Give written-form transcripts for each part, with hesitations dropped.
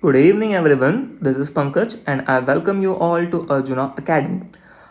Good evening everyone, this is Pankaj and I welcome you all to Arjuna Academy.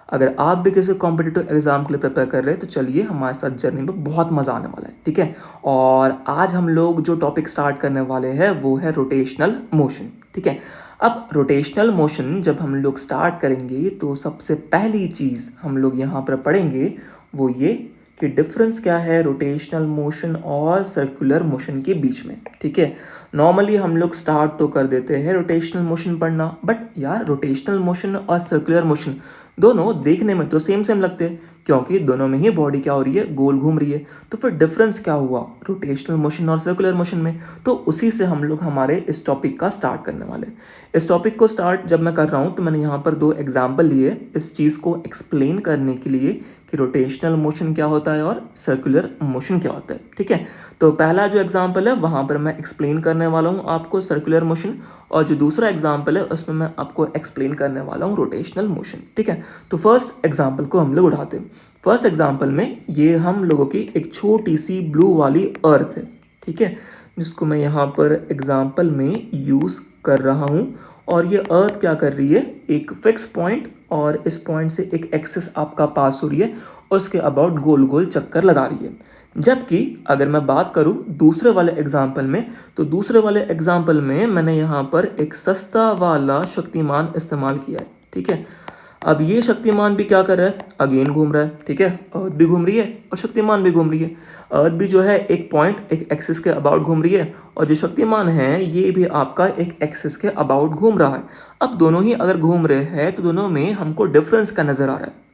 अगर आप भी किसी competitive exam के लिए प्रिपेयर कर रहे हैं तो चलिए हमारे साथ जर्नी में बहुत मज़ा आने वाला है, ठीक है। और आज हम लोग जो टॉपिक स्टार्ट करने वाले हैं वो है रोटेशनल मोशन, ठीक है। अब रोटेशनल मोशन जब हम लोग स्टार्ट करेंगे तो सबसे पहली चीज़ हम लोग यहाँ पर पढ़ेंगे वो ये कि डिफरेंस क्या है रोटेशनल मोशन और सर्कुलर मोशन के बीच में, ठीक है। नॉर्मली हम लोग स्टार्ट तो कर देते हैं रोटेशनल मोशन पढ़ना, बट यार रोटेशनल मोशन और सर्कुलर मोशन दोनों देखने में तो सेम सेम लगते हैं क्योंकि दोनों में ही बॉडी क्या हो रही है, गोल घूम रही है। तो फिर डिफरेंस क्या हुआ रोटेशनल मोशन और सर्कुलर मोशन में, तो उसी से हम लोग हमारे इस टॉपिक का स्टार्ट करने वाले। इस टॉपिक को स्टार्ट जब मैं कर रहा हूँ तो मैंने यहाँ पर दो एग्जाम्पल लिए इस चीज़ को एक्सप्लेन करने के लिए कि रोटेशनल मोशन क्या होता है और सर्कुलर मोशन क्या होता है, ठीक है। तो पहला जो एग्जाम्पल है वहाँ पर मैं एक्सप्लेन करने वाला हूँ आपको सर्कुलर मोशन, और जो दूसरा एग्जाम्पल है उसमें मैं आपको एक्सप्लेन करने वाला हूँ रोटेशनल मोशन, ठीक है। तो फर्स्ट एग्जाम्पल को हम लोग उठाते हैं। फर्स्ट एग्जाम्पल में ये हम लोगों की एक छोटी सी ब्लू वाली अर्थ है, ठीक है, जिसको मैं यहाँ पर एग्जाम्पल में यूज़ कर रहा हूँ। और ये अर्थ क्या कर रही है, एक फिक्स पॉइंट और इस पॉइंट से एक एक्सिस आपका पास हो रही है और उसके अबाउट गोल गोल चक्कर लगा रही है। जबकि अगर मैं बात करूँ दूसरे वाले एग्जाम्पल में, तो दूसरे वाले एग्जाम्पल में मैंने यहाँ पर एक सस्ता वाला शक्तिमान इस्तेमाल किया है, ठीक है। अब ये शक्तिमान भी क्या कर रहा है, अगेन घूम रहा है, ठीक है। अर्थ भी घूम रही है और शक्तिमान भी घूम रही है। अर्थ भी जो है एक पॉइंट एक एक्सिस के अबाउट घूम रही है और जो शक्तिमान है ये भी आपका एक एक्सिस के अबाउट घूम रहा है। अब दोनों ही अगर घूम रहे हैं तो दोनों में हमको डिफरेंस का नजर आ रहा है।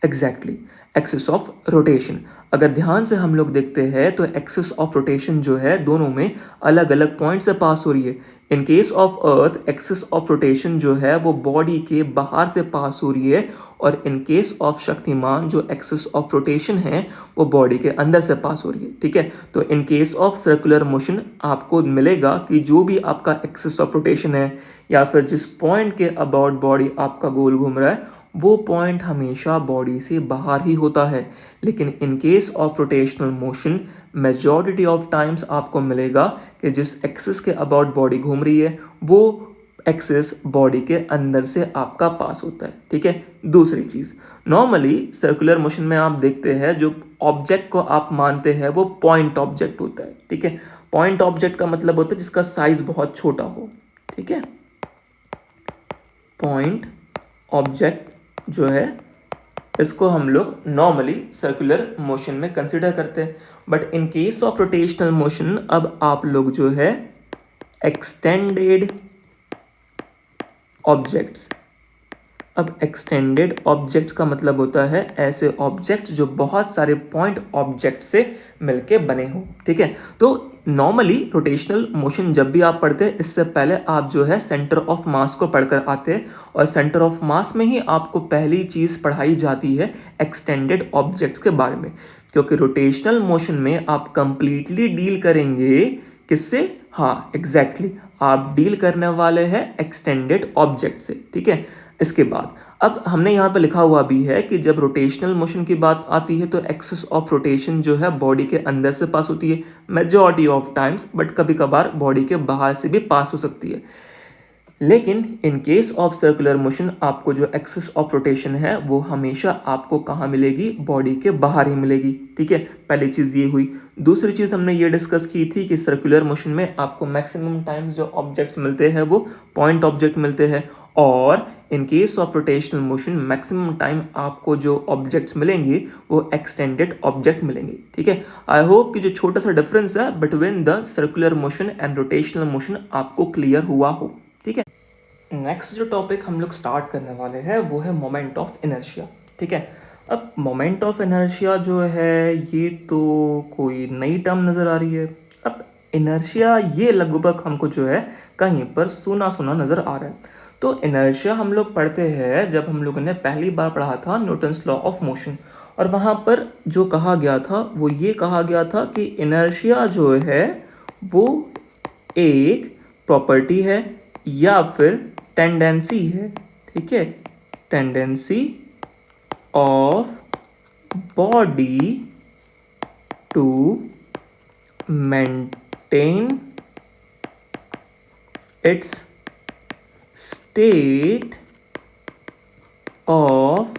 Exactly axis of rotation. अगर ध्यान से हम लोग देखते हैं तो एक्सिस ऑफ रोटेशन जो है दोनों में अलग अलग पॉइंट से पास हो रही है। In case of earth axis of rotation जो है वो बॉडी के बाहर से पास हो रही है, और इन केस ऑफ शक्तिमान जो एक्सिस ऑफ रोटेशन है वो बॉडी के अंदर से पास हो रही है, ठीक है। तो in case of circular motion आपको मिलेगा कि जो भी आपका एक्सिस ऑफ रोटेशन है या फिर जिस पॉइंट के अबाउट बॉडी आपका गोल घूम रहा है वो पॉइंट हमेशा बॉडी से बाहर ही होता है। लेकिन in case of rotational motion majority of times आपको मिलेगा कि जिस एक्सिस के अबाउट बॉडी घूम रही है वो एक्सिस बॉडी के अंदर से आपका पास होता है, ठीक है। दूसरी चीज़, नॉर्मली सर्कुलर मोशन में आप देखते हैं जो ऑब्जेक्ट को आप मानते हैं वो पॉइंट ऑब्जेक्ट होता है, ठीक है। पॉइंट ऑब्जेक्ट का मतलब होता है जिसका साइज बहुत छोटा हो, ठीक है। पॉइंट ऑब्जेक्ट जो है इसको हम लोग नॉर्मली सर्कुलर मोशन में कंसिडर करते हैं। But in case of rotational motion अब आप लोग जो है एक्सटेंडेड ऑब्जेक्ट्स, अब एक्सटेंडेड ऑब्जेक्ट्स का मतलब होता है ऐसे ऑब्जेक्ट्स जो बहुत सारे पॉइंट ऑब्जेक्ट से मिलके बने हो, ठीक है। तो नॉर्मली रोटेशनल मोशन जब भी आप पढ़ते हैं इससे पहले आप जो है सेंटर ऑफ मास को पढ़कर आते हैं, और सेंटर ऑफ मास में ही आपको पहली चीज़ पढ़ाई जाती है एक्सटेंडेड ऑब्जेक्ट्स के बारे में, क्योंकि रोटेशनल मोशन में आप कंप्लीटली डील करेंगे किससे, हाँ एग्जैक्टली आप डील करने वाले हैं एक्सटेंडेड ऑब्जेक्ट से, ठीक है। इसके बाद अब हमने यहाँ पे लिखा हुआ भी है कि जब रोटेशनल मोशन की बात आती है तो एक्सिस ऑफ रोटेशन जो है बॉडी के अंदर से पास होती है मेजॉरिटी ऑफ टाइम्स, बट कभी कभार बॉडी के बाहर से भी पास हो सकती है। लेकिन in case of circular motion आपको जो एक्सिस ऑफ रोटेशन है वो हमेशा आपको कहाँ मिलेगी, बॉडी के बाहर ही मिलेगी, ठीक है। पहली चीज़ ये हुई। दूसरी चीज़ हमने ये डिस्कस की थी कि सर्कुलर मोशन में आपको मैक्सिमम टाइम्स जो ऑब्जेक्ट्स मिलते हैं वो पॉइंट ऑब्जेक्ट मिलते हैं, और in case of rotational motion maximum time आपको जो ऑब्जेक्ट्स मिलेंगे वो एक्सटेंडेड ऑब्जेक्ट मिलेंगे, ठीक है। आई होप कि जो छोटा सा डिफरेंस है between the circular motion and rotational motion आपको क्लियर हुआ हो, ठीक है। नेक्स्ट जो टॉपिक हम लोग स्टार्ट करने वाले हैं वो है मोमेंट ऑफ इनर्शिया, ठीक है। अब मोमेंट ऑफ इनर्शिया जो है ये तो कोई नई टर्म नज़र आ रही है। अब इनर्शिया ये लगभग हमको जो है कहीं पर सुना सुना नज़र आ रहा है। तो इनर्शिया हम लोग पढ़ते हैं जब हम लोगों ने पहली बार पढ़ा था न्यूटन्स लॉ ऑफ मोशन, और वहाँ पर जो कहा गया था वो ये कहा गया था कि इनर्शिया जो है वो एक प्रॉपर्टी है या फिर टेंडेंसी है, ठीक है। Tendency of body to maintain its state of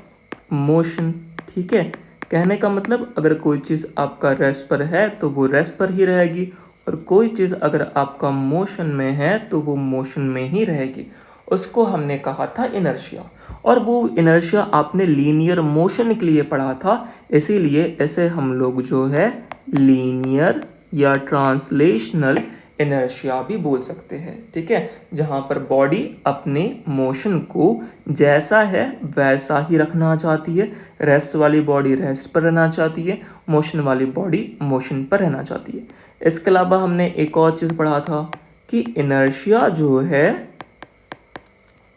motion. ठीक है, कहने का मतलब अगर कोई चीज़ आपका रेस्ट पर है तो वो रेस्ट पर ही रहेगी, और कोई चीज़ अगर आपका मोशन में है तो वो मोशन में ही रहेगी। उसको हमने कहा था इनर्शिया, और वो इनर्शिया आपने लीनियर मोशन के लिए पढ़ा था, इसीलिए ऐसे हम लोग जो है लीनियर या ट्रांसलेशनल इनर्शिया भी बोल सकते हैं। ठीक है, जहाँ पर बॉडी अपने मोशन को जैसा है वैसा ही रखना चाहती है, रेस्ट वाली बॉडी रेस्ट पर रहना चाहती है, मोशन वाली बॉडी मोशन पर रहना चाहती है। इसके अलावा हमने एक और चीज़ पढ़ा था कि इनर्शिया जो है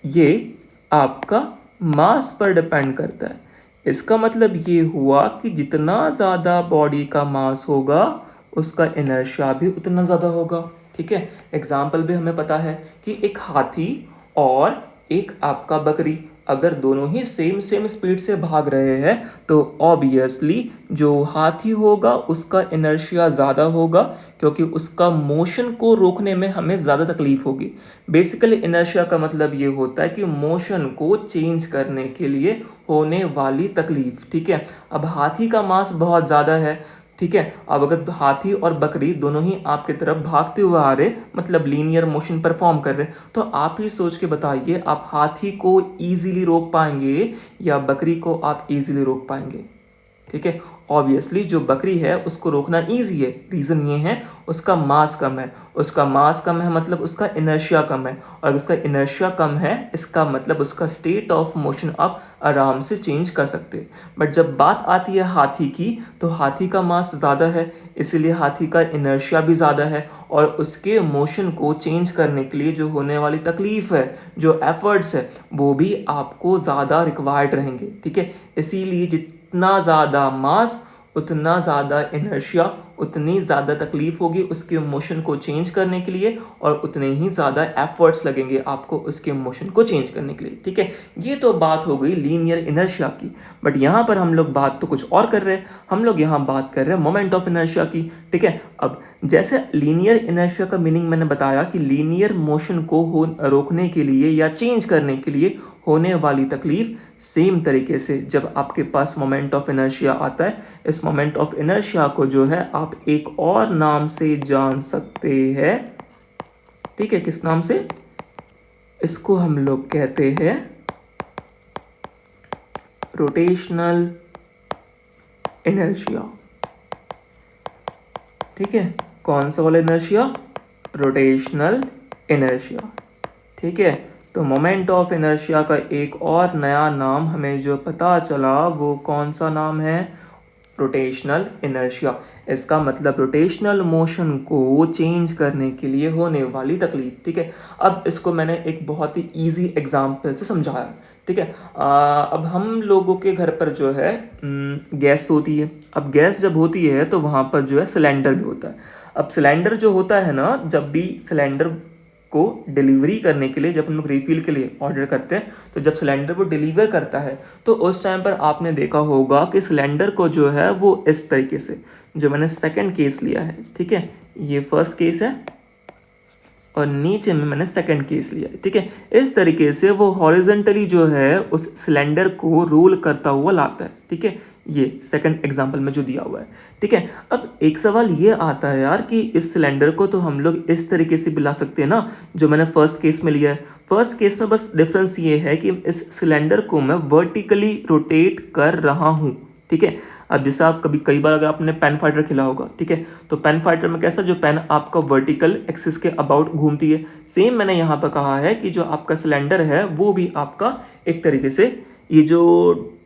ये आपका मास पर डिपेंड करता है। इसका मतलब ये हुआ कि जितना ज़्यादा बॉडी का मास होगा उसका इनर्शिया भी उतना ज़्यादा होगा। ठीक है, एग्जाम्पल भी हमें पता है कि एक हाथी और एक आपका बकरी अगर दोनों ही सेम स्पीड से भाग रहे हैं तो ऑब्वियसली जो हाथी होगा उसका इनर्शिया ज़्यादा होगा, क्योंकि उसका मोशन को रोकने में हमें ज़्यादा तकलीफ होगी। बेसिकली इनर्शिया का मतलब ये होता है कि मोशन को चेंज करने के लिए होने वाली तकलीफ। ठीक है, अब हाथी का मास बहुत ज़्यादा है। ठीक है, अब अगर हाथी और बकरी दोनों ही आपकी तरफ भागते हुए आ रहे, मतलब लीनियर मोशन परफॉर्म कर रहे, तो आप ही सोच के बताइए आप हाथी को इजीली रोक पाएंगे या बकरी को आप इजीली रोक पाएंगे। ठीक है, ऑब्वियसली जो बकरी है उसको रोकना ईजी है, रीज़न ये है उसका मास कम है। उसका मास कम है मतलब उसका इनर्शिया कम है, और उसका इनर्शिया कम है इसका मतलब उसका स्टेट ऑफ मोशन आप आराम से चेंज कर सकते हैं। बट जब बात आती है हाथी की तो हाथी का मास ज़्यादा है, इसीलिए हाथी का इनर्शिया भी ज़्यादा है, और उसके मोशन को चेंज करने के लिए जो होने वाली तकलीफ़ है, जो एफर्ट्स है, वो भी आपको ज़्यादा रिक्वायर्ड रहेंगे। ठीक है, इसीलिए जितना ज़्यादा मास उतना ज़्यादा इनर्शिया, उतनी ज़्यादा तकलीफ होगी उसके मोशन को चेंज करने के लिए, और उतने ही ज़्यादा एफर्ट्स लगेंगे आपको उसके मोशन को चेंज करने के लिए। ठीक है, ये तो बात हो गई लीनियर इनर्शिया की। बट यहाँ पर हम लोग बात तो कुछ और कर रहे हैं, हम लोग यहाँ बात कर रहे हैं मोमेंट ऑफ इनर्शिया की। ठीक है, अब जैसे लीनियर इनर्शिया का मीनिंग मैंने बताया कि लीनियर मोशन को रोकने के लिए या चेंज करने के लिए होने वाली तकलीफ, सेम तरीके से जब आपके पास मोमेंट ऑफ इनर्शिया आता है, इस मोमेंट ऑफ इनर्शिया को जो है आप एक और नाम से जान सकते हैं। ठीक है, किस नाम से? इसको हम लोग कहते हैं रोटेशनल इनर्शिया। ठीक है, कौन सा वाला इनर्शिया? Rotational inertia. ठीक है, तो मोमेंट ऑफ इनर्शिया का एक और नया नाम हमें जो पता चला वो कौन सा नाम है? Rotational inertia. इसका मतलब रोटेशनल मोशन को चेंज करने के लिए होने वाली तकलीफ। ठीक है, अब इसको मैंने एक बहुत ही इजी एग्जांपल से समझाया। ठीक है, अब हम लोगों के घर पर जो है गैस तो होती है। अब गैस जब होती है तो वहाँ पर जो है सिलेंडर भी होता है। अब सिलेंडर जो होता है ना, जब भी सिलेंडर को डिलीवरी करने के लिए, जब हम लोग रिफिल के लिए ऑर्डर करते हैं, तो जब सिलेंडर वो डिलीवर करता है तो उस टाइम पर आपने देखा होगा कि सिलेंडर को जो है वो इस तरीके से, जो मैंने सेकंड केस लिया है, ठीक है, ये फर्स्ट केस है और नीचे में मैंने सेकंड केस लिया है। ठीक है, इस तरीके से वो हॉरिजॉन्टली जो है उस सिलेंडर को रोल करता हुआ लाता है। ठीक है, ये सेकंड एग्जांपल में जो दिया हुआ है। ठीक है, अब एक सवाल ये आता है यार कि इस सिलेंडर को तो हम लोग इस तरीके से भी ला सकते हैं ना, जो मैंने फर्स्ट केस में लिया है। फर्स्ट केस में बस डिफरेंस ये है कि इस सिलेंडर को मैं वर्टिकली रोटेट कर रहा हूँ। ठीक है, अब जैसे आप कई बार अगर आपने पेन फाइटर खेला होगा, ठीक है, तो पेन फाइटर में कैसा, जो पेन आपका वर्टिकल एक्सिस के अबाउट घूमती है, सेम मैंने यहाँ पर कहा है कि जो आपका सिलेंडर है वो भी आपका एक तरीके से, ये जो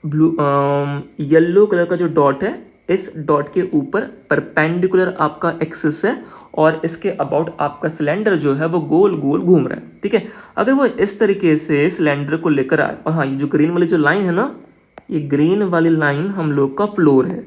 येलो कलर का जो डॉट है, इस डॉट के ऊपर परपेंडिकुलर आपका एक्सिस है और इसके अबाउट आपका सिलेंडर जो है वो गोल गोल घूम रहा है। ठीक है, अगर वो इस तरीके से सिलेंडर को लेकर आए, और हाँ, ये जो ग्रीन वाली जो लाइन है ना, ये ग्रीन वाली लाइन हम लोग का फ्लोर है,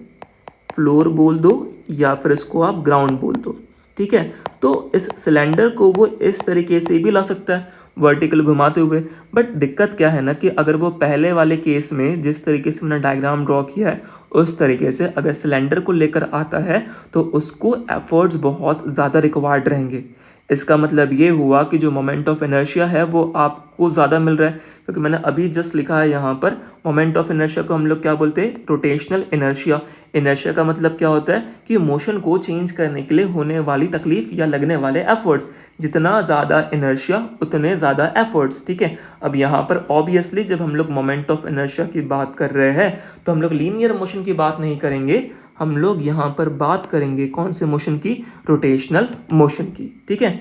फ्लोर बोल दो या फिर इसको आप ग्राउंड बोल दो। ठीक है, तो इस सिलेंडर को वो इस तरीके से भी ला सकता है वर्टिकल घुमाते हुए। बट दिक्कत क्या है ना कि अगर वो पहले वाले केस में जिस तरीके से मैंने डायग्राम ड्रॉ किया है उस तरीके से अगर सिलेंडर को लेकर आता है तो उसको एफर्ट्स बहुत ज़्यादा रिक्वायर्ड रहेंगे। इसका मतलब ये हुआ कि जो मोमेंट ऑफ इनर्शिया है वो आपको ज़्यादा मिल रहा है, क्योंकि मैंने अभी जस्ट लिखा है यहाँ पर मोमेंट ऑफ इनर्शिया को हम लोग क्या बोलते हैं, रोटेशनल इनर्शिया। इनर्शिया का मतलब क्या होता है कि मोशन को चेंज करने के लिए होने वाली तकलीफ या लगने वाले एफर्ट्स, जितना ज़्यादा इनर्शिया उतने ज़्यादा एफर्ट्स। ठीक है, अब यहाँ पर ऑब्वियसली जब हम लोग मोमेंट ऑफ इनर्शिया की बात कर रहे हैं तो हम लोग लीनियर मोशन की बात नहीं करेंगे, हम लोग यहाँ पर बात करेंगे कौन से मोशन की, रोटेशनल मोशन की। ठीक है,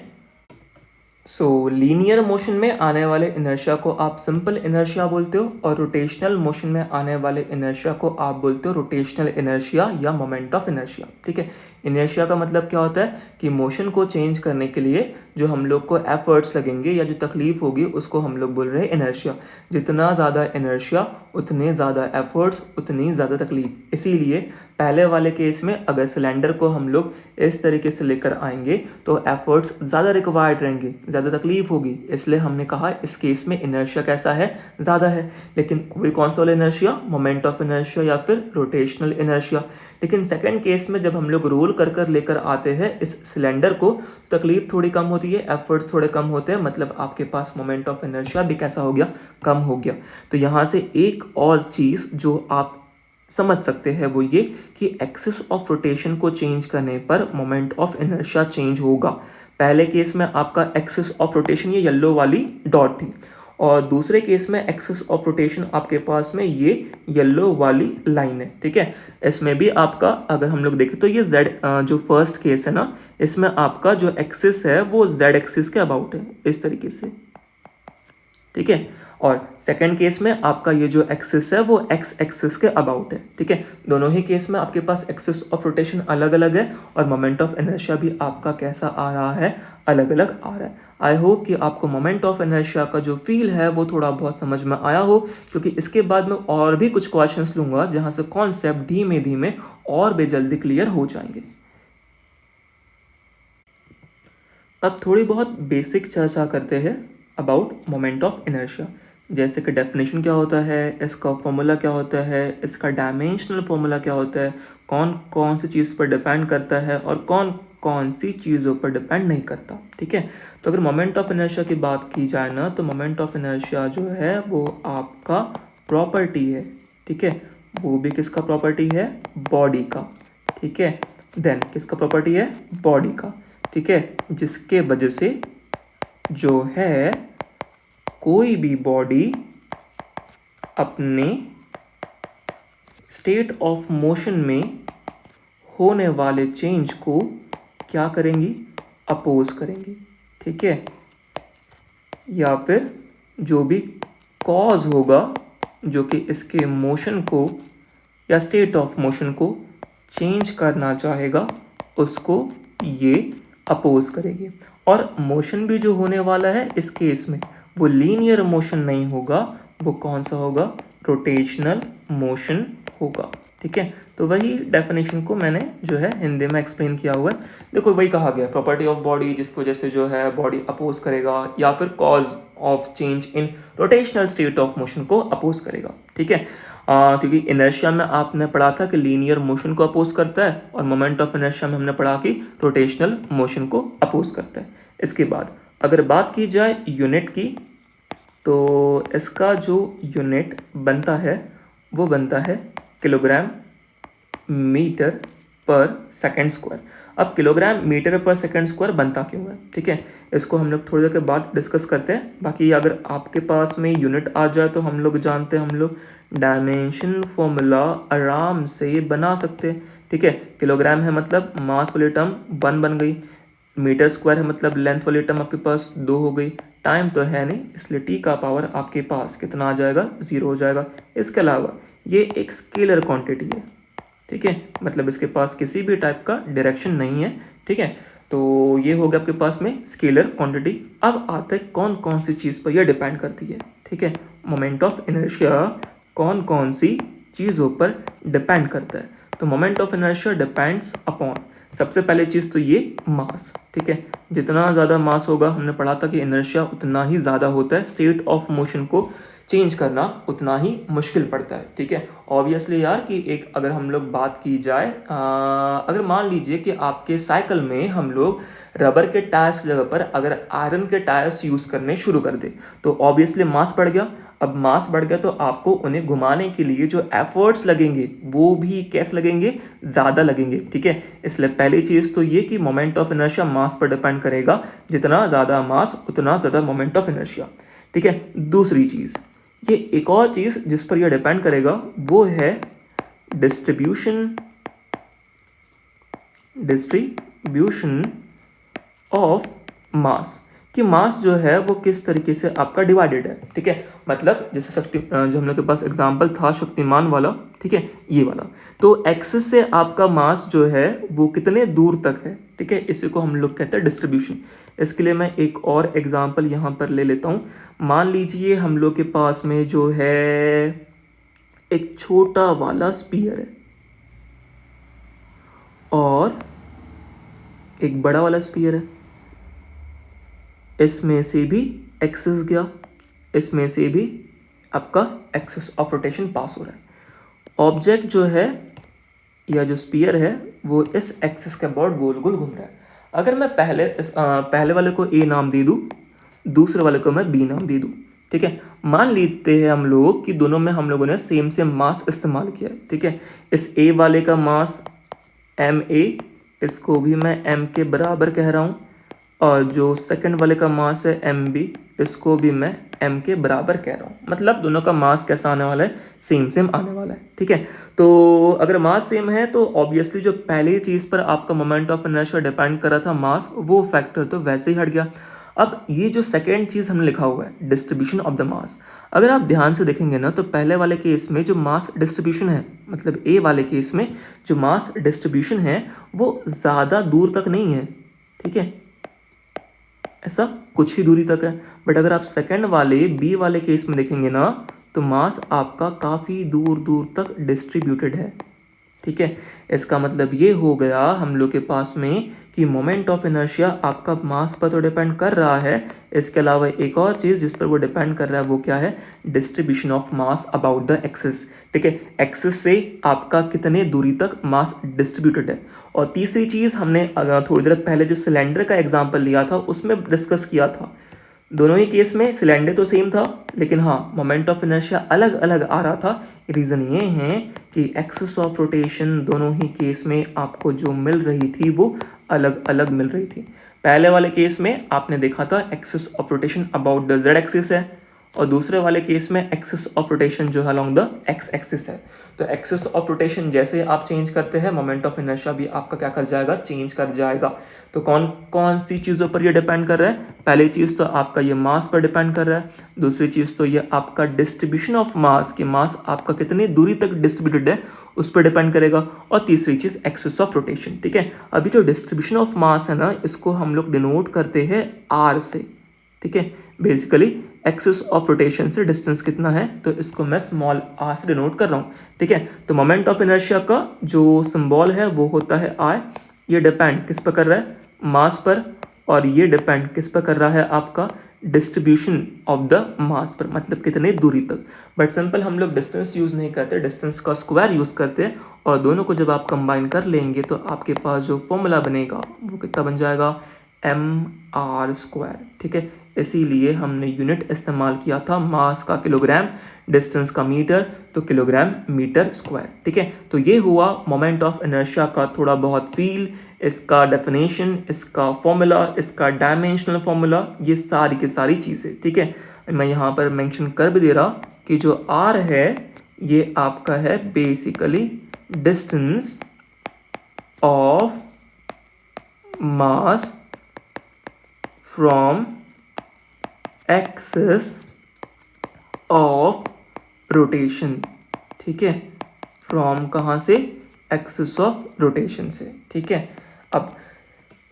सो लीनियर मोशन में आने वाले इनर्शिया को आप सिंपल इनर्शिया बोलते हो, और रोटेशनल मोशन में आने वाले इनर्शिया को आप बोलते हो रोटेशनल इनर्शिया या मोमेंट ऑफ इनर्शिया। ठीक है, इनर्शिया का मतलब क्या होता है कि मोशन को चेंज करने के लिए जो हम लोग को एफर्ट्स लगेंगे या जो तकलीफ होगी उसको हम लोग बोल रहे हैं इनर्शिया। जितना ज़्यादा इनर्शिया उतने ज़्यादा एफर्ट्स उतनी ज़्यादा तकलीफ। इसीलिए पहले वाले केस में अगर सिलेंडर को हम लोग इस तरीके से लेकर आएंगे तो एफर्ट्स ज़्यादा रिक्वायर्ड रहेंगे, ज़्यादा तकलीफ होगी, इसलिए हमने कहा इस केस में इनर्शिया कैसा है, ज़्यादा है। लेकिन कोई कौन सा वाला इनर्शिया, मोमेंट ऑफ इनर्शिया या फिर रोटेशनल इनर्शिया। लेकिन सेकंड केस में जब हम लोग रोल कर कर लेकर आते हैं इस सिलेंडर को, तकलीफ थोड़ी कम होती है, एफर्ट्स थोड़े कम होते हैं, मतलब आपके पास मोमेंट ऑफ इनर्शिया भी कैसा हो गया, कम हो गया। तो यहाँ से एक और चीज़ जो आप समझ सकते हैं वो ये कि एक्सिस ऑफ रोटेशन को चेंज करने पर मोमेंट ऑफ इनर्शिया चेंज होगा। पहले केस में आपका एक्सिस ऑफ रोटेशन ये येलो वाली डॉट थी, और दूसरे केस में एक्सिस ऑफ रोटेशन आपके पास में ये येलो वाली लाइन है। ठीक है, इसमें भी आपका अगर हम लोग देखें तो ये z जो फर्स्ट केस है ना, इसमें आपका जो एक्सिस है वो z एक्सिस के अबाउट है इस तरीके से। ठीक है, और सेकंड केस में आपका ये जो एक्सिस है वो x एक्सिस के अबाउट है। ठीक है, दोनों ही केस में आपके पास एक्सिस ऑफ रोटेशन अलग अलग है और मोमेंट ऑफ इनर्शिया भी आपका कैसा आ रहा है, अलग अलग आ रहा है। आई होप कि आपको मोमेंट ऑफ इनर्शिया का जो फील है वो थोड़ा बहुत समझ में आया हो, क्योंकि इसके बाद मैं और भी कुछ क्वेश्चंस लूंगा जहां से कॉन्सेप्ट धीमे धीमे और भी जल्दी क्लियर हो जाएंगे। अब थोड़ी बहुत बेसिक चर्चा करते हैं अबाउट मोमेंट ऑफ इनर्शिया, जैसे कि डेफिनेशन क्या होता है, इसका फॉर्मूला क्या होता है, इसका डायमेंशनल फॉर्मूला क्या होता है, कौन कौन सी चीज़ पर डिपेंड करता है और कौन कौन सी चीज़ों पर डिपेंड नहीं करता। ठीक है, तो अगर मोमेंट ऑफ इनर्शिया की बात की जाए ना, तो मोमेंट ऑफ इनर्शिया जो है वो आपका प्रॉपर्टी है। ठीक है, वो भी किसका प्रॉपर्टी है, बॉडी का। ठीक है, देन किसका प्रॉपर्टी है, बॉडी का। ठीक है, जिसके वजह से जो है कोई भी बॉडी अपने स्टेट ऑफ मोशन में होने वाले चेंज को क्या करेंगी, अपोज करेंगी। ठीक है, या फिर जो भी कॉज होगा जो कि इसके मोशन को या स्टेट ऑफ मोशन को चेंज करना चाहेगा उसको ये अपोज करेगी। और मोशन भी जो होने वाला है इस केस में वो लीनियर मोशन नहीं होगा, वो कौन सा होगा, रोटेशनल मोशन होगा। ठीक है, तो वही डेफिनेशन को मैंने जो है हिंदी में एक्सप्लेन किया हुआ है। देखो वही कहा गया, प्रॉपर्टी ऑफ बॉडी जिसकी वजह से जो है बॉडी अपोज करेगा, या फिर cause of change in rotational state of motion को अपोज करेगा। ठीक है, क्योंकि इनर्शिया में आपने पढ़ा था कि लीनियर मोशन को अपोज करता है, और मोमेंट ऑफ इनर्शिया में हमने पढ़ा कि रोटेशनल मोशन को अपोज करता है। इसके बाद अगर बात की जाए यूनिट की, तो इसका जो यूनिट बनता है वो बनता है किलोग्राम मीटर पर सेकेंड स्क्वायर। अब किलोग्राम मीटर पर सेकेंड स्क्वायर बनता क्यों है, ठीक है, इसको हम लोग थोड़ी देर के बाद डिस्कस करते हैं। बाकी अगर आपके पास में यूनिट आ जाए तो हम लोग जानते हैं, हम लोग डायमेंशन फॉर्मूला आराम से बना सकते हैं। ठीक है, किलोग्राम है मतलब मास वाली टर्म 1 बन गई, मीटर स्क्वायर है मतलब लेंथ वाली टर्म आपके पास 2 हो गई, टाइम तो है नहीं इसलिए टी का पावर आपके पास कितना आ जाएगा, 0 हो जाएगा। इसके अलावा ये एक स्केलर क्वांटिटी है। ठीक है, मतलब इसके पास किसी भी टाइप का डायरेक्शन नहीं है। ठीक है, तो ये हो गया आपके पास में स्केलर क्वांटिटी। अब आता है कौन कौन सी चीज़ पर यह डिपेंड करती है। ठीक है, मोमेंट ऑफ इनर्शिया कौन कौन सी चीज़ों पर डिपेंड करता है। तो moment of inertia depends upon, सबसे पहले चीज़ तो ये मास। ठीक है, जितना ज़्यादा मास होगा, हमने पढ़ा था कि इनर्शिया उतना ही ज़्यादा होता है, स्टेट ऑफ मोशन को चेंज करना उतना ही मुश्किल पड़ता है, ठीक है। ऑब्वियसली यार कि एक अगर हम लोग बात की जाए, अगर मान लीजिए कि आपके साइकिल में हम लोग रबर के टायर्स की जगह पर अगर आयरन के टायर्स यूज़ करने शुरू कर दे तो ऑब्वियसली मास बढ़ गया। अब मास बढ़ गया तो आपको उन्हें घुमाने के लिए जो एफर्ट्स लगेंगे वो भी कैसे लगेंगे, ज़्यादा लगेंगे, ठीक है। इसलिए पहली चीज़ तो ये कि मोमेंट ऑफ इनर्शिया मास पर डिपेंड करेगा, जितना ज़्यादा मास उतना ज़्यादा मोमेंट ऑफ इनर्शिया, ठीक है। दूसरी चीज़, ये एक और चीज़ जिस पर यह डिपेंड करेगा वो है डिस्ट्रीब्यूशन ऑफ मास, कि मास जो है वो किस तरीके से आपका डिवाइडेड है, ठीक है। मतलब जैसे जो हम लोग के पास एग्जांपल था शक्तिमान वाला, ठीक है, ये वाला, तो एक्सिस से आपका मास जो है वो कितने दूर तक है, ठीक है, इसी को हम लोग कहते हैं डिस्ट्रीब्यूशन। इसके लिए मैं एक और एग्जांपल यहाँ पर ले लेता हूँ। मान लीजिए हम लोग के पास में जो है एक छोटा वाला स्पीयर है और एक बड़ा वाला स्पीयर है, इसमें से भी एक्सिस गया, इसमें से भी आपका एक्सिस ऑफ रोटेशन पास हो रहा है। ऑब्जेक्ट जो है या जो स्पीयर है वो इस एक्सिस के अबाउट गोल गोल घूम रहा है। अगर मैं पहले वाले को ए नाम दे दूँ, दूसरे वाले को मैं बी नाम दे दूँ, ठीक है। मान लेते हैं हम लोग कि दोनों में हम लोगों ने सेम मास इस्तेमाल किया है, ठीक है। इस ए वाले का मास एम ए, इसको भी मैं एम के बराबर कह रहा हूँ, और जो सेकंड वाले का मास है एम बी, इसको भी मैं एम के बराबर कह रहा हूँ। मतलब दोनों का मास कैसा आने वाला है, सेम आने वाला है, ठीक है। तो अगर मास सेम है तो ऑब्वियसली जो पहली चीज़ पर आपका मोमेंट ऑफ इनर्शिया डिपेंड कर रहा था मास, वो फैक्टर तो वैसे ही हट गया। अब ये जो सेकेंड चीज़ हमने लिखा हुआ है डिस्ट्रीब्यूशन ऑफ द मास, अगर आप ध्यान से देखेंगे ना तो पहले वाले केस में जो मास डिस्ट्रीब्यूशन है, मतलब ए वाले केस में जो मास डिस्ट्रीब्यूशन है वो ज़्यादा दूर तक नहीं है, ठीक है, ऐसा कुछ ही दूरी तक है। बट अगर आप सेकंड वाले बी वाले केस में देखेंगे ना तो मास आपका काफ़ी दूर दूर तक डिस्ट्रीब्यूटेड है, ठीक है। इसका मतलब ये हो गया हम लोग के पास में कि मोमेंट ऑफ इनर्शिया आपका मास पर तो डिपेंड कर रहा है, इसके अलावा एक और चीज़ जिस पर वो डिपेंड कर रहा है वो क्या है, distribution of mass about the axis, ठीक है। एक्सिस से आपका कितने दूरी तक मास डिस्ट्रीब्यूटेड है। और तीसरी चीज़ हमने थोड़ी देर पहले जो सिलेंडर का एग्जाम्पल लिया था उसमें डिस्कस किया था, दोनों ही केस में सिलेंडर तो सेम था लेकिन हाँ मोमेंट ऑफ इनर्शिया अलग अलग आ रहा था। रीज़न ये है कि एक्सिस ऑफ रोटेशन दोनों ही केस में आपको जो मिल रही थी वो अलग अलग मिल रही थी। पहले वाले केस में आपने देखा था axis of rotation about the Z axis है, और दूसरे वाले केस में एक्सिस ऑफ रोटेशन जो है अलॉन्ग द एक्स एक्सिस है। तो एक्सिस ऑफ रोटेशन जैसे आप चेंज करते हैं मोमेंट ऑफ इनर्शिया भी आपका क्या कर जाएगा, चेंज कर जाएगा। तो कौन कौन सी चीज़ों पर ये डिपेंड कर रहा है, पहली चीज़ तो आपका ये मास पर डिपेंड कर रहा है, दूसरी चीज़ तो ये आपका डिस्ट्रीब्यूशन ऑफ मास, कि मास आपका कितनी दूरी तक डिस्ट्रीब्यूटेड है उस पर डिपेंड करेगा, और तीसरी चीज़ एक्सिस ऑफ रोटेशन, ठीक है। अभी जो डिस्ट्रीब्यूशन ऑफ मास है ना इसको हम लोग डिनोट करते हैं आर से, ठीक है। बेसिकली एक्सिस ऑफ रोटेशन से डिस्टेंस कितना है तो इसको मैं स्मॉल आर से डिनोट कर रहा हूँ, ठीक है। तो मोमेंट ऑफ इनर्शिया का जो सिंबल है वो होता है आई। ये डिपेंड किस पर कर रहा है, मास पर, और ये डिपेंड किस पर कर रहा है, आपका डिस्ट्रीब्यूशन ऑफ द मास पर, मतलब कितने दूरी तक। बट सिंपल हम लोग डिस्टेंस यूज़ नहीं करते, डिस्टेंस का स्क्वायर यूज़ करते हैं, और दोनों को जब आप कंबाइन कर लेंगे तो आपके पास जो फॉर्मूला बनेगा वो कितना बन जाएगा, mr², ठीक है। इसीलिए हमने यूनिट इस्तेमाल किया था मास का किलोग्राम, डिस्टेंस का मीटर, तो किलोग्राम मीटर स्क्वायर, ठीक है। तो ये हुआ मोमेंट ऑफ इनर्शिया का थोड़ा बहुत फील, इसका डेफिनेशन, इसका फॉर्मूला, इसका डायमेंशनल फॉर्मूला, ये सारी की सारी चीज़ें, ठीक है। मैं यहाँ पर मेंशन कर भी दे रहा कि जो r है ये आपका है basically distance of mass from axis of rotation, ठीक है। फ्रॉम कहाँ से, एक्सिस ऑफ रोटेशन से, ठीक है। अब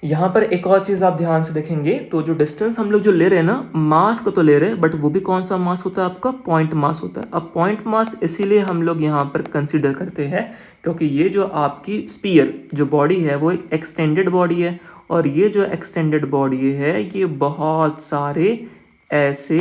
यहाँ पर एक और चीज़ आप ध्यान से देखेंगे तो जो डिस्टेंस हम लोग जो ले रहे हैं ना, मास को तो ले रहे हैं बट वो भी कौन सा मास होता है, आपका पॉइंट मास होता है। अब पॉइंट मास इसीलिए हम लोग यहाँ पर कंसीडर करते हैं क्योंकि ये जो आपकी स्पीयर जो बॉडी है वो एक एक्सटेंडेड बॉडी है, और ये जो एक्सटेंडेड बॉडी है ये बहुत सारे ऐसे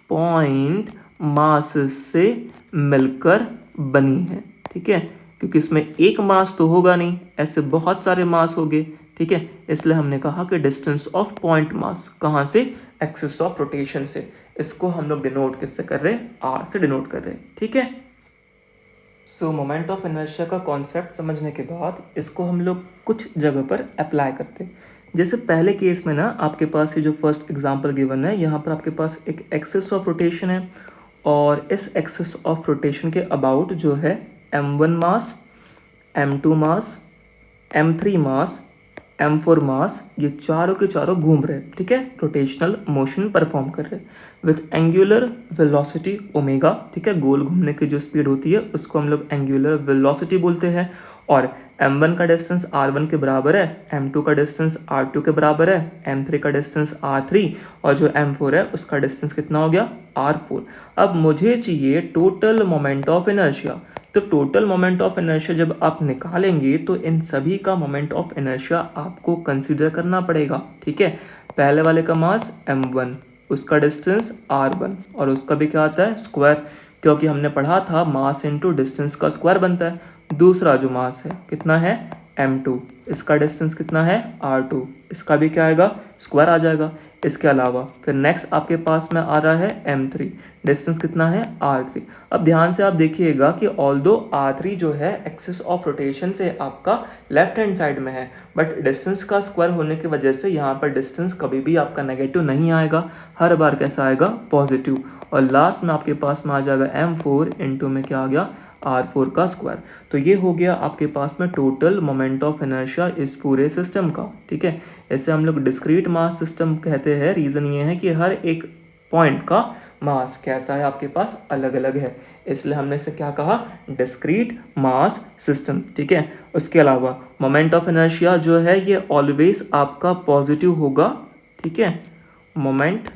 पॉइंट मासेस से मिलकर बनी है, ठीक है, क्योंकि इसमें एक मास तो होगा नहीं, ऐसे बहुत सारे मास हो गए, ठीक है, इसलिए हमने कहा कि डिस्टेंस ऑफ पॉइंट मास कहाँ से, एक्सिस ऑफ रोटेशन से। इसको हम लोग डिनोट किससे कर रहे हैं, आर से डिनोट कर रहे हैं, ठीक है। सो मोमेंट ऑफ इनर्शिया का कॉन्सेप्ट समझने के बाद इसको हम लोग कुछ जगह पर अप्लाई करते हैं। जैसे पहले केस में ना आपके पास ये जो फर्स्ट एग्जांपल गिवन है, यहाँ पर आपके पास एक एक्सिस ऑफ रोटेशन है और इस एक्सिस ऑफ रोटेशन के अबाउट जो है m1 मास, m2 मास, m3 मास, m4 मास, ये चारों के चारों घूम रहे हैं, ठीक है, रोटेशनल मोशन परफॉर्म कर रहे हैं विथ एंगुलर वेलोसिटी ओमेगा, ठीक है, गोल घूमने की जो स्पीड होती है उसको हम लोग एंगुलर वेलोसिटी बोलते हैं। और m1 का डिस्टेंस r1 के बराबर है, m2 का डिस्टेंस r2 के बराबर है, m3 का डिस्टेंस r3 और जो m4 है उसका डिस्टेंस कितना हो गया, r4। अब मुझे चाहिए टोटल मोमेंट ऑफ इनर्शिया। तो टोटल मोमेंट ऑफ इनर्शिया जब आप निकालेंगे तो इन सभी का मोमेंट ऑफ इनर्शिया आपको कंसीडर करना पड़ेगा, ठीक है। पहले वाले का मास m1, उसका डिस्टेंस r1 और उसका भी क्या आता है, स्क्वायर, क्योंकि हमने पढ़ा था मास इनटू डिस्टेंस का स्क्वायर बनता है। दूसरा जो मास है कितना है, m2, इसका डिस्टेंस कितना है, r2, इसका भी क्या आएगा, स्क्वायर आ जाएगा। इसके अलावा फिर नेक्स्ट आपके पास में आ रहा है m3, डिस्टेंस कितना है, r3। अब ध्यान से आप देखिएगा कि ऑल्दो r3 जो है एक्सिस ऑफ रोटेशन से आपका लेफ्ट हैंड साइड में है, बट डिस्टेंस का स्क्वायर होने की वजह से यहाँ पर डिस्टेंस कभी भी आपका नेगेटिव नहीं आएगा, हर बार कैसा आएगा, पॉजिटिव। और लास्ट में आपके पास में आ जाएगा m4 इंटू में क्या आ गया, r4 का स्क्वायर। तो ये हो गया आपके पास में टोटल मोमेंट ऑफ इनर्शिया इस पूरे सिस्टम का, ठीक है। इसे हम लोग डिस्क्रीट मास सिस्टम कहते हैं। रीज़न ये है कि हर एक पॉइंट का मास कैसा है आपके पास, अलग अलग है, इसलिए हमने इसे क्या कहा, डिस्क्रीट मास सिस्टम, ठीक है। उसके अलावा मोमेंट ऑफ इनर्शिया जो है ये ऑलवेज आपका पॉजिटिव होगा, ठीक है। Moment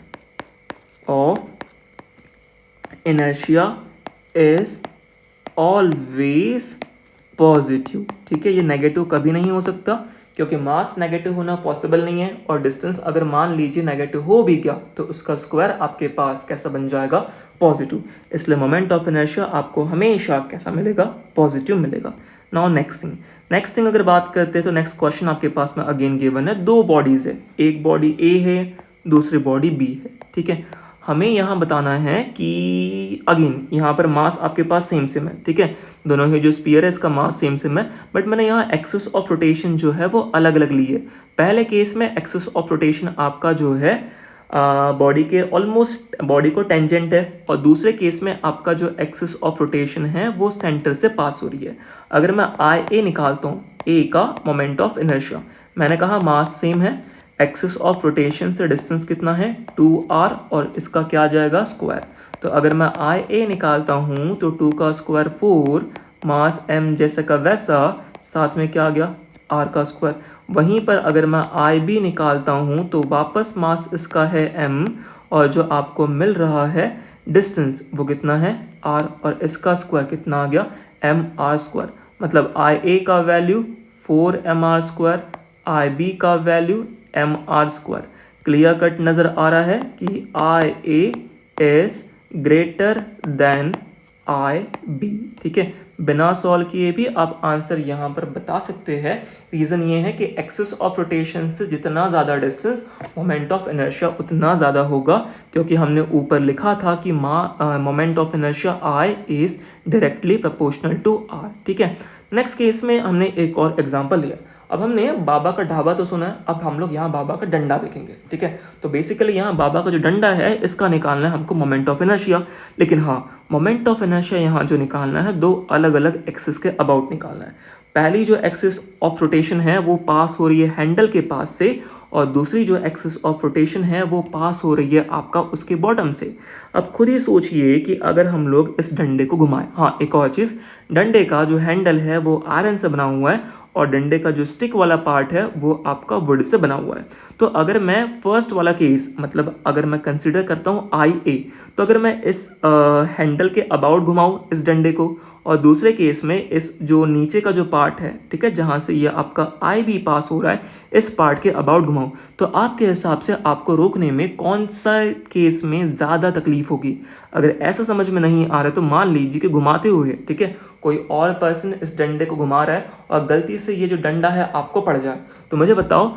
of inertia is always positive, ठीक है। ये नेगेटिव कभी नहीं हो सकता क्योंकि मास नेगेटिव होना पॉसिबल नहीं है, और डिस्टेंस अगर मान लीजिए नेगेटिव हो भी गया तो उसका स्क्वायर आपके पास कैसा बन जाएगा, पॉजिटिव। इसलिए मोमेंट ऑफ इनर्शिया आपको हमेशा कैसा मिलेगा, पॉजिटिव मिलेगा। नाउ नेक्स्ट थिंग अगर बात करते हैं तो नेक्स्ट क्वेश्चन आपके पास में अगेन गिवन है, दो बॉडीज है, एक बॉडी ए है, दूसरी बॉडी बी है, ठीक है। हमें यहाँ बताना है कि अगेन यहाँ पर मास आपके पास सेम है, ठीक है, दोनों ही जो स्पीयर है इसका मास सेम है, बट मैंने यहाँ एक्सिस ऑफ रोटेशन जो है वो अलग अलग ली है। पहले केस में एक्सिस ऑफ रोटेशन आपका जो है बॉडी के ऑलमोस्ट बॉडी को टेंजेंट है, और दूसरे केस में आपका जो एक्सिस ऑफ रोटेशन है वो सेंटर से पास हो रही है। अगर मैं आई ए निकालता हूँ, ए का मोमेंट ऑफ इनर्शिया, मैंने कहा मास सेम है, एक्सिस ऑफ रोटेशन से डिस्टेंस कितना है, 2r, और इसका क्या आ जाएगा, स्क्वायर। तो अगर मैं आई ए निकालता हूँ तो 2 का स्क्वायर 4, मास m जैसे का वैसा, साथ में क्या आ गया, r का स्क्वायर। वहीं पर अगर मैं आई बी निकालता हूँ तो वापस मास इसका है m, और जो आपको मिल रहा है डिस्टेंस वो कितना है, r, और इसका स्क्वायर कितना आ गया, mr स्क्वायर। मतलब आई ए का value 4mr square, I B का value mr square. Clear cut नज़र आ रहा है कि I A is greater than I B, ठीक है। बिना सॉल्व किए भी आप आंसर यहाँ पर बता सकते हैं। रीज़न ये है कि एक्सिस ऑफ रोटेशन से जितना ज़्यादा डिस्टेंस, मोमेंट ऑफ इनर्शिया उतना ज़्यादा होगा, क्योंकि हमने ऊपर लिखा था कि moment of inertia I is directly proportional to R, ठीक है। नेक्स्ट केस में हमने एक और एग्जांपल लिया। अब हमने बाबा का ढाबा तो सुना है, अब हम लोग यहाँ बाबा का डंडा देखेंगे, ठीक है। तो बेसिकली यहाँ बाबा का जो डंडा है इसका निकालना है हमको मोमेंट ऑफ इनर्शिया, लेकिन हाँ मोमेंट ऑफ इनर्शिया यहाँ जो निकालना है दो अलग अलग एक्सिस के अबाउट निकालना है। पहली जो एक्सिस ऑफ रोटेशन है वो पास हो रही है हैंडल के पास से, और दूसरी जो एक्सिस ऑफ रोटेशन है वो पास हो रही है आपका उसके बॉटम से। अब खुद ही सोचिए कि अगर हम लोग इस डंडे को घुमाएं, हाँ एक और चीज़, डंडे का जो हैंडल है वो आयरन से बना हुआ है और डंडे का जो स्टिक वाला पार्ट है वो आपका वुड से बना हुआ है। तो अगर मैं फर्स्ट वाला केस मतलब अगर मैं कंसिडर करता हूँ आई ए, तो अगर मैं इस हैंडल के अबाउट घुमाऊँ इस डंडे को, और दूसरे केस में इस जो नीचे का जो पार्ट है, ठीक है, जहाँ से ये आपका आई बी पास हो रहा है, इस पार्ट के अबाउट घुमाऊँ, तो आपके हिसाब से आपको रोकने में कौन सा केस में ज़्यादा तकलीफ होगी? अगर ऐसा समझ में नहीं आ रहा है तो मान लीजिए कि घुमाते हुए, ठीक है, कोई और पर्सन इस डंडे को घुमा रहा है और गलती से ये जो डंडा है आपको पड़ जाए, तो मुझे बताओ,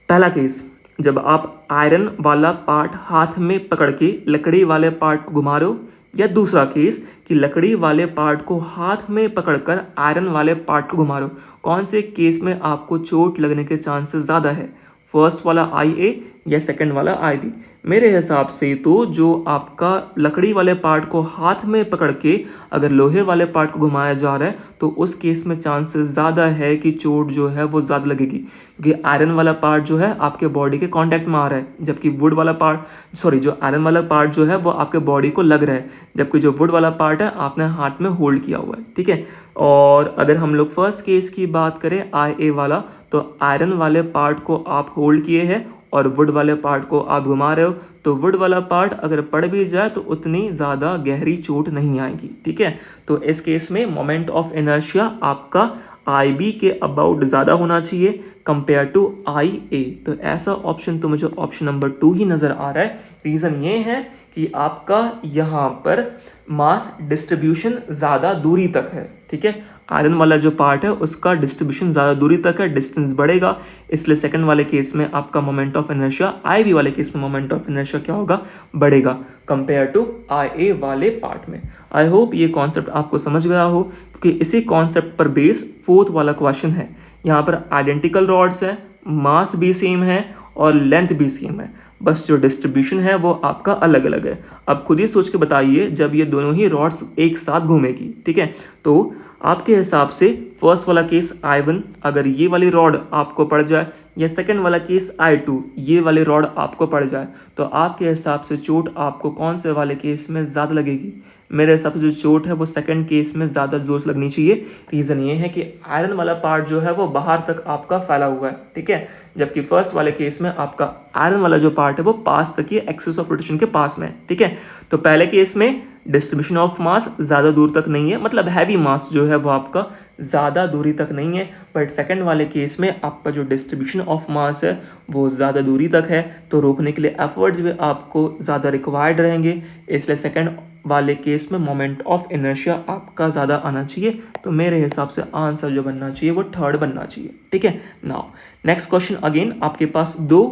पहला केस, जब आप आयरन वाला पार्ट हाथ में पकड़ के लकड़ी वाले पार्ट को घुमा रहे हो, या दूसरा केस कि लकड़ी वाले पार्ट को हाथ में पकड़कर आयरन वाले पार्ट को घुमा रहे हो, कौन से केस में आपको चोट लगने के चांसेस ज़्यादा है? फर्स्ट वाला आई ए या सेकंड वाला आई बी? मेरे हिसाब से तो जो आपका लकड़ी वाले पार्ट को हाथ में पकड़ के अगर लोहे वाले पार्ट को घुमाया जा रहा है, तो उस केस में चांसेस ज़्यादा है कि चोट जो है वो ज़्यादा लगेगी, क्योंकि आयरन वाला पार्ट जो है आपके बॉडी के कांटेक्ट में आ रहा है, जबकि वुड वाला पार्ट, सॉरी, जो आयरन वाला पार्ट जो है वो आपके बॉडी को लग रहा है, जबकि जो वुड वाला पार्ट है आपने हाथ में होल्ड किया हुआ है, ठीक है। और अगर हम लोग फर्स्ट केस की बात करें आई ए वाला, तो आयरन वाले पार्ट को आप होल्ड किए हैं और वुड वाले पार्ट को आप घुमा रहे हो, तो वुड वाला पार्ट अगर पड़ भी जाए तो उतनी ज़्यादा गहरी चोट नहीं आएगी, ठीक है। तो इस केस में मोमेंट ऑफ इनर्शिया आपका आई बी के अबाउट ज़्यादा होना चाहिए कंपेयर टू आई ए। तो ऐसा ऑप्शन तो मुझे ऑप्शन नंबर 2 ही नज़र आ रहा है। रीज़न ये है कि आपका यहाँ पर मास डिस्ट्रीब्यूशन ज़्यादा दूरी तक है, ठीक है। आयरन वाला जो पार्ट है उसका डिस्ट्रीब्यूशन ज़्यादा दूरी तक है, डिस्टेंस बढ़ेगा, इसलिए सेकंड वाले केस में आपका moment of inertia, I B वाले केस में मोमेंट ऑफ इनर्शिया क्या होगा, बढ़ेगा कंपेयर टू आई ए वाले पार्ट में। आई होप ये कॉन्सेप्ट आपको समझ गया हो, क्योंकि इसी कॉन्सेप्ट पर बेस फोर्थ वाला क्वेश्चन है। यहाँ पर आइडेंटिकल रॉड्स है, मास भी सेम है और लेंथ भी सेम है, बस जो डिस्ट्रीब्यूशन है वो आपका अलग अलग है। अब खुद ही सोच के बताइए, जब ये दोनों ही रॉड्स एक साथ घूमेगी, ठीक है, तो आपके हिसाब से फर्स्ट वाला केस I1 अगर ये वाली रॉड आपको पड़ जाए, या सेकंड वाला केस I2 ये वाली रॉड आपको पड़ जाए, तो आपके हिसाब से चोट आपको कौन से वाले केस में ज़्यादा लगेगी? मेरे हिसाब से जो चोट है वो सेकंड केस में ज़्यादा जोर से लगनी चाहिए। रीज़न ये है कि आयरन वाला पार्ट जो है वो बाहर तक आपका फैला हुआ है, ठीक है, जबकि फर्स्ट वाले केस में आपका आयरन वाला जो पार्ट है वो पास तक ही एक्सिस ऑफ रोटेशन के पास में है, ठीक है। तो पहले केस में डिस्ट्रीब्यूशन ऑफ मास ज़्यादा दूर तक नहीं है, मतलब हैवी मास जो है वो आपका ज़्यादा दूरी तक नहीं है, बट सेकंड वाले केस में आपका जो डिस्ट्रीब्यूशन ऑफ मास है वो ज़्यादा दूरी तक है, तो रोकने के लिए एफर्ट्स भी आपको ज़्यादा रिक्वायर्ड रहेंगे, इसलिए सेकंड वाले केस में मोमेंट ऑफ इनर्शिया आपका ज़्यादा आना चाहिए। तो मेरे हिसाब से आंसर जो बनना चाहिए वो थर्ड बनना चाहिए, ठीक है। नाउ नेक्स्ट क्वेश्चन, अगेन आपके पास 2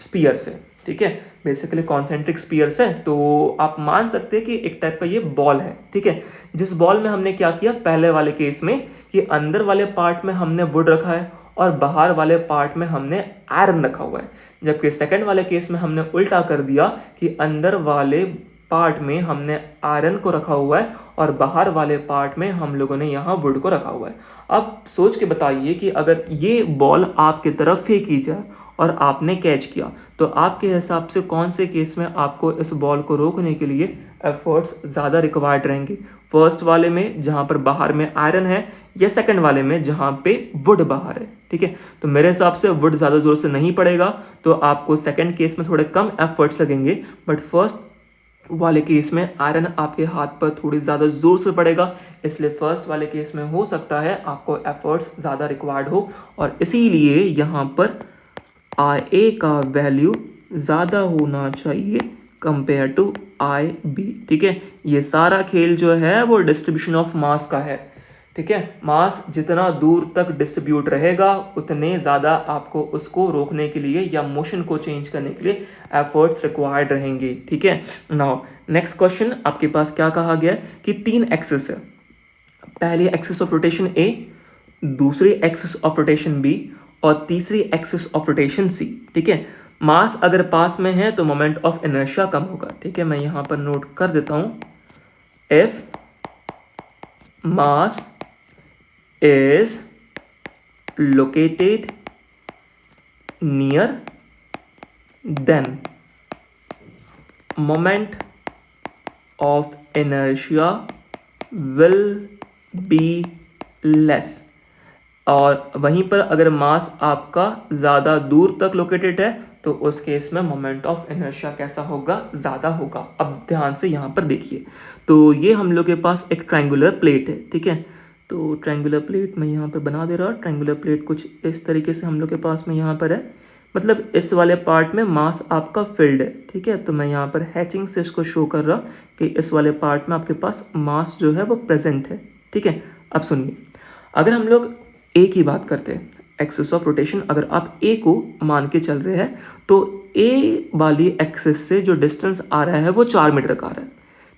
स्पीयर्स है, ठीक है, बेसिकली कॉन्सेंट्रिक स्पीयर्स है, तो आप मान सकते हैं कि एक टाइप का ये बॉल है, ठीक है। जिस बॉल में हमने क्या किया पहले वाले केस में कि अंदर वाले पार्ट में हमने वुड रखा है और बाहर वाले पार्ट में हमने आयरन रखा हुआ है, जबकि सेकंड वाले केस में हमने उल्टा कर दिया कि अंदर वाले पार्ट में हमने आयरन को रखा हुआ है और बाहर वाले पार्ट में हम लोगों ने यहाँ वुड को रखा हुआ है। अब सोच के बताइए कि अगर ये बॉल आपकी तरफ फेंकी जाए और आपने कैच किया, तो आपके हिसाब से कौन से केस में आपको इस बॉल को रोकने के लिए एफर्ट्स ज़्यादा रिक्वायर्ड रहेंगे? फर्स्ट वाले में जहाँ पर बाहर में आयरन है, या सेकंड वाले में जहाँ पे वुड बाहर है, ठीक है। तो मेरे हिसाब से वुड ज़्यादा ज़ोर से नहीं पड़ेगा, तो आपको सेकंड केस में थोड़े कम एफर्ट्स लगेंगे, बट फर्स्ट वाले केस में आयरन आपके हाथ पर थोड़ी ज़्यादा ज़ोर से पड़ेगा, इसलिए फर्स्ट वाले केस में हो सकता है आपको एफर्ट्स ज़्यादा रिक्वायर्ड हो, और इसीलिए यहाँ पर आई ए का वैल्यू ज़्यादा होना चाहिए कंपेयर टू आई बी, ठीक है। ये सारा खेल जो है वो डिस्ट्रीब्यूशन ऑफ मास का है, ठीक है। मास जितना दूर तक डिस्ट्रीब्यूट रहेगा उतने ज़्यादा आपको उसको रोकने के लिए या मोशन को चेंज करने के लिए एफर्ट्स रिक्वायर्ड रहेंगे, ठीक है। नाउ नेक्स्ट क्वेश्चन आपके पास क्या कहा गया कि 3 एक्सिस है, पहली एक्सिस ऑफ रोटेशन ए, दूसरी एक्सिस ऑफ रोटेशन बी और तीसरी एक्सिस ऑफ रोटेशन सी, ठीक है। मास अगर पास में है तो मोमेंट ऑफ इनर्शिया कम होगा, ठीक है। मैं यहाँ पर नोट कर देता हूँ, if mass is located near, then moment of inertia will be less. और वहीं पर अगर मास आपका ज़्यादा दूर तक लोकेटेड है तो उस केस में मोमेंट ऑफ इनर्शिया कैसा होगा, ज़्यादा होगा। अब ध्यान से यहाँ पर देखिए, तो ये हम लोग के पास एक ट्रायंगुलर प्लेट है, ठीक है। तो ट्रायंगुलर प्लेट मैं यहाँ पर बना दे रहा हूँ। ट्रायंगुलर प्लेट कुछ इस तरीके से हम लोग के पास में यहाँ पर है, मतलब इस वाले पार्ट में मास आपका फिल्ड है, ठीक है। तो मैं यहाँ पर हैचिंग से इसको शो कर रहा कि इस वाले पार्ट में आपके पास मास जो है वो प्रेजेंट है, ठीक है। अब सुनिए, अगर हम लोग ए की बात करते हैं, एक्सिस ऑफ रोटेशन, अगर आप ए को मान के चल रहे हैं तो ए वाली एक्सिस से जो डिस्टेंस आ रहा है वो 4 मीटर का आ रहा है,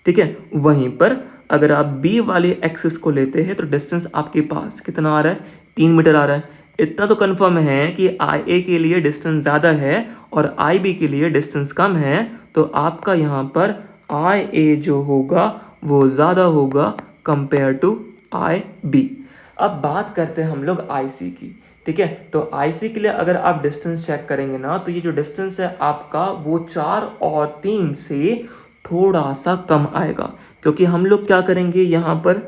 ठीक है। वहीं पर अगर आप बी वाली एक्सिस को लेते हैं तो डिस्टेंस आपके पास कितना आ रहा है, 3 मीटर आ रहा है। इतना तो कंफर्म है कि आई ए के लिए डिस्टेंस ज़्यादा है और आई बी के लिए डिस्टेंस कम है, तो आपका यहाँ पर आई ए जो होगा वो ज़्यादा होगा कंपेयर टू आई बी। अब बात करते हैं हम लोग आई सी की, ठीक है। तो आई सी के लिए अगर आप डिस्टेंस चेक करेंगे ना, तो ये जो डिस्टेंस है आपका वो 4 और 3 से थोड़ा सा कम आएगा, क्योंकि हम लोग क्या करेंगे यहाँ पर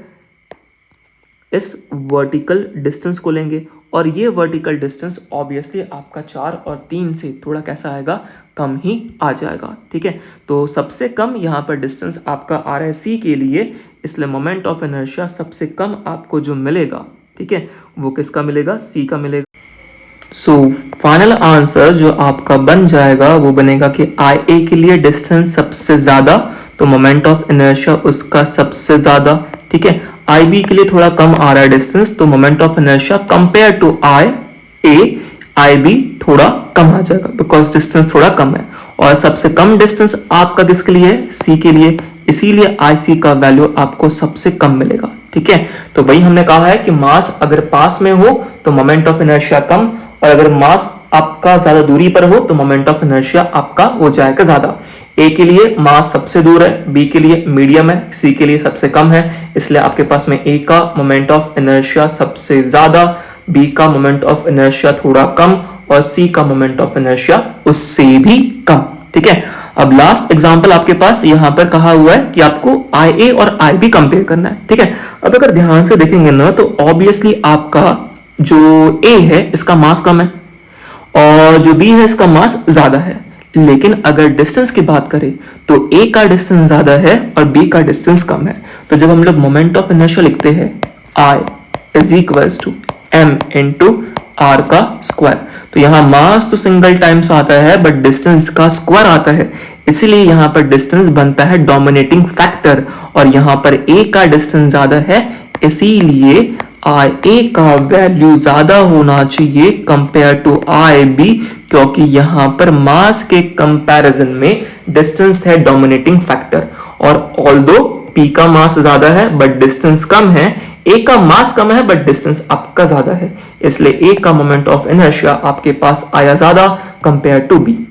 इस वर्टिकल डिस्टेंस को लेंगे और ये वर्टिकल डिस्टेंस ऑब्वियसली आपका 4 और 3 से थोड़ा कैसा आएगा, कम ही आ जाएगा, ठीक है। तो सबसे कम यहाँ पर डिस्टेंस आपका आ रहा है सी के लिए, इसलिए मोमेंट ऑफ इनर्शिया सबसे कम आपको जो मिलेगा, ठीक है, वो किसका मिलेगा, सी का मिलेगा। सो फाइनल आंसर जो आपका बन जाएगा वो बनेगा कि आई ए के लिए डिस्टेंस सबसे ज़्यादा, तो मोमेंट ऑफ इनर्शिया उसका सबसे ज़्यादा, ठीक है। आई बी के लिए थोड़ा कम आ रहा है डिस्टेंस, तो moment of inertia compare to I A, I B थोड़ा कम आ जाएगा बिकॉज डिस्टेंस थोड़ा कम है। और सबसे कम डिस्टेंस आपका किसके लिए है, सी के लिए, इसीलिए आई सी का वैल्यू आपको सबसे कम मिलेगा, ठीक है। तो वही हमने कहा है कि मास अगर पास में हो तो मोमेंट ऑफ इनर्शिया कम, और अगर मास आपका ज्यादा दूरी पर हो तो मोमेंट ऑफ इनर्शिया आपका हो जाएगा ज्यादा। ए के लिए मास सबसे दूर है, बी के लिए मीडियम है, सी के लिए सबसे कम है, इसलिए आपके पास में ए का मोमेंट ऑफ इनर्शिया सबसे ज्यादा, बी का मोमेंट ऑफ इनर्शिया थोड़ा कम और सी का मोमेंट ऑफ इनर्शिया उससे भी कम, ठीक है। अब लास्ट एग्जांपल आपके पास यहाँ पर कहा हुआ है कि आपको आई ए और आई बी कंपेयर करना है, ठीक है। अब अगर ध्यान से देखेंगे ना तो ऑब्वियसली आपका जो ए है इसका मास कम है और जो बी है इसका मास ज्यादा है, लेकिन अगर डिस्टेंस की बात करें तो ए का डिस्टेंस ज्यादा है और बी का डिस्टेंस कम है। तो जब हम लोग मोमेंट ऑफ इनर्शिया लिखते हैं I is equals to M into R का स्क्वायर, तो यहाँ मास तो सिंगल टाइम्स आता है बट डिस्टेंस का स्क्वायर आता है, इसीलिए यहाँ पर डिस्टेंस बनता है डोमिनेटिंग फैक्टर, और यहाँ पर ए का डिस्टेंस ज्यादा है, इसीलिए आई ए का वैल्यू ज्यादा होना चाहिए कंपेयर टू आई बी, क्योंकि यहाँ पर मास के कंपैरिजन में डिस्टेंस है डोमिनेटिंग फैक्टर। और ऑल्दो पी का मास ज्यादा है बट डिस्टेंस कम है, ए का मास कम है बट डिस्टेंस आपका ज्यादा है, इसलिए ए का मोमेंट ऑफ इनर्शिया आपके पास आया ज्यादा कंपेयर टू बी।